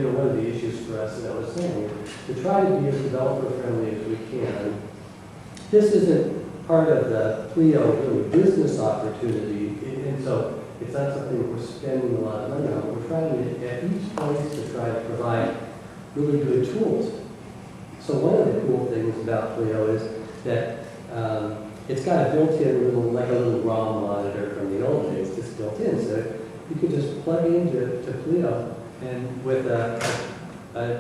one of the issues for us, as I was saying, to try to be as developer-friendly as we can. This isn't part of the Pleo really business opportunity, and so it's not something we're spending a lot of money on. We're trying to, at each place, to try to provide really good tools. So one of the cool things about Pleo is that it's got a built-in little, like a little ROM monitor from the old days, just built in. So you can just plug into Pleo, and with a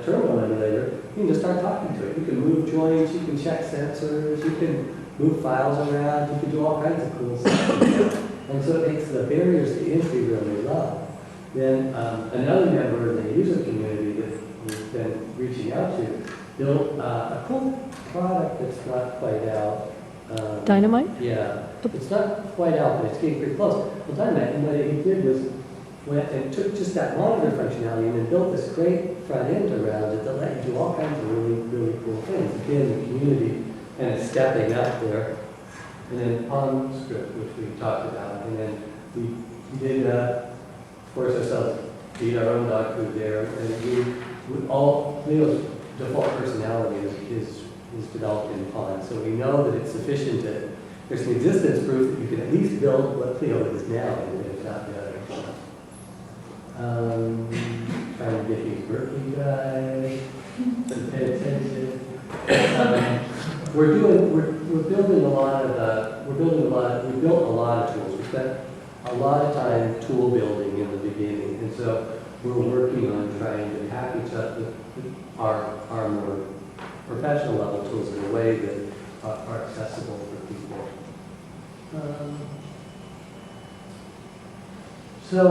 terminal emulator, you can just start talking to it. You can move joins, you can check sensors, you can move files around, you can do all kinds of cool stuff. And so it makes the barriers to entry really low. Then another member in the user community that we've been reaching out to built a cool product that's not quite out. Dynamite? Yeah, it's not quite out, but it's getting pretty close. Well, Dynamite, and what he did was went and took just that monitor functionality and then built this great front end around it that let you do all kinds of really, really cool things. Again, the community kind of stepping up there. And then script, which we talked about, and then we did force ourselves to eat our own dog food there, and Leo's default personality is developed in Pond, so we know that it's sufficient that there's an existence proof that you can at least build what Pleo is now, if not the other stuff. Trying to get these Berkeley guys to pay attention. We built a lot of tools. We spent a lot of time tool building in the beginning, and so we're working on trying to package up our more professional level tools in a way that are accessible for people. So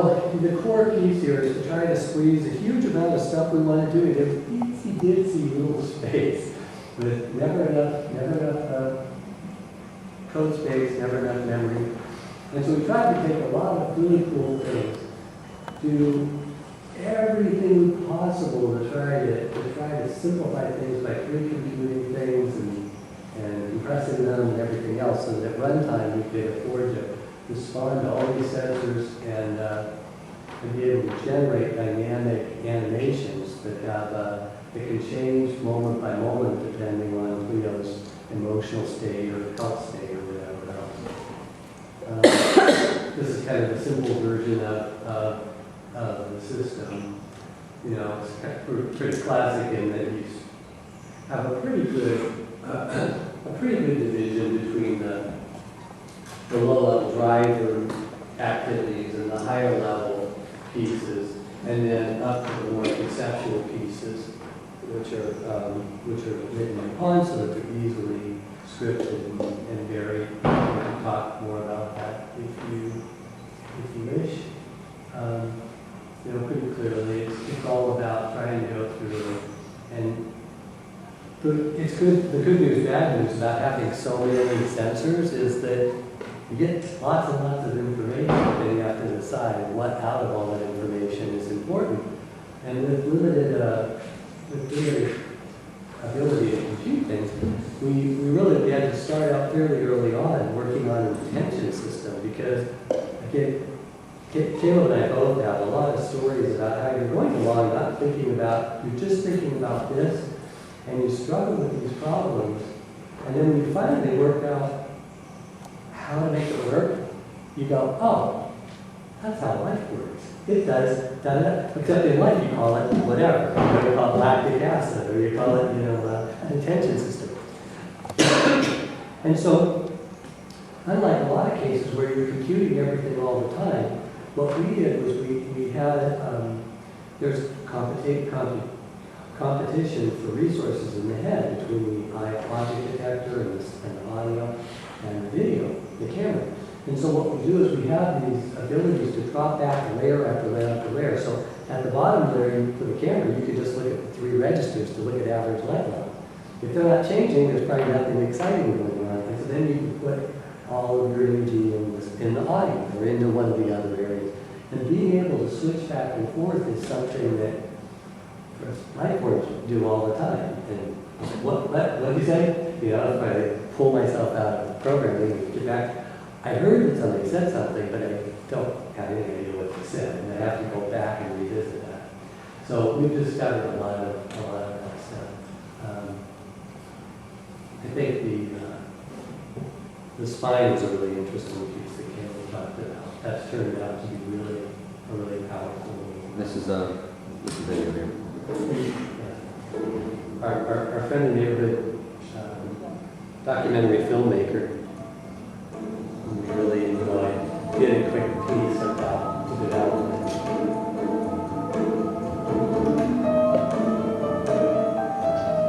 the core piece here is to try to squeeze a huge amount of stuff we want to do into an itsy-bitsy little space with never enough code space, never enough memory. And so we tried to take a lot of really cool things, do everything possible to try to simplify things by pre-computing things and compressing them and everything else, so that at runtime we could afford to respond to all these sensors and be able to generate dynamic animations that that can change moment by moment depending on Pleo's emotional state or health state or whatever else. This is kind of a simple version of the system. You know, it's kind of pretty classic in that you have a pretty good division between the low-level driver activities and the higher level pieces, and then up to the more conceptual pieces, which are written in Pond so that they're easily scripted and varied. We can talk more about that if you wish. You know, pretty clearly, it's all about trying to go through and it's good. The good news, bad news about having so many sensors is that you get lots and lots of information, and you have to decide what out of all that information is important. And with limited ability to compute things, we had to start out fairly early on working on a detention system because, again, Caleb and I both have a lot of stories about how you're going along, you're just thinking about this, and you struggle with these problems, and then when you finally work out how to make it work, you go, oh, that's how life works. It does, except in life you call it whatever. You call it lactic acid, or you call it, an attention system. And so, unlike a lot of cases where you're computing everything all the time, what we did was we had, there's competition for resources in the head between the object detector and the audio and the video, the camera. And so what we do is we have these abilities to drop back layer after layer after layer. So at the bottom layer for the camera, you can just look at the 3 registers to look at average light level. If they're not changing, there's probably nothing exciting going on. And so then you can put all of your energy in the audio or into one of the other areas. And being able to switch back and forth is something that light forms do all the time. And what do you say? If I pull myself out of the programming and get back, I heard that somebody said something, but I don't have any idea what they said, and I have to go back and revisit that. So we've discovered a lot of that stuff. I think the spine is a really interesting piece that Kayla talked about. That's turned out to be really a really powerful movie. This is it here. Yeah. Our friend in the neighborhood, documentary filmmaker, who we really enjoyed, did a quick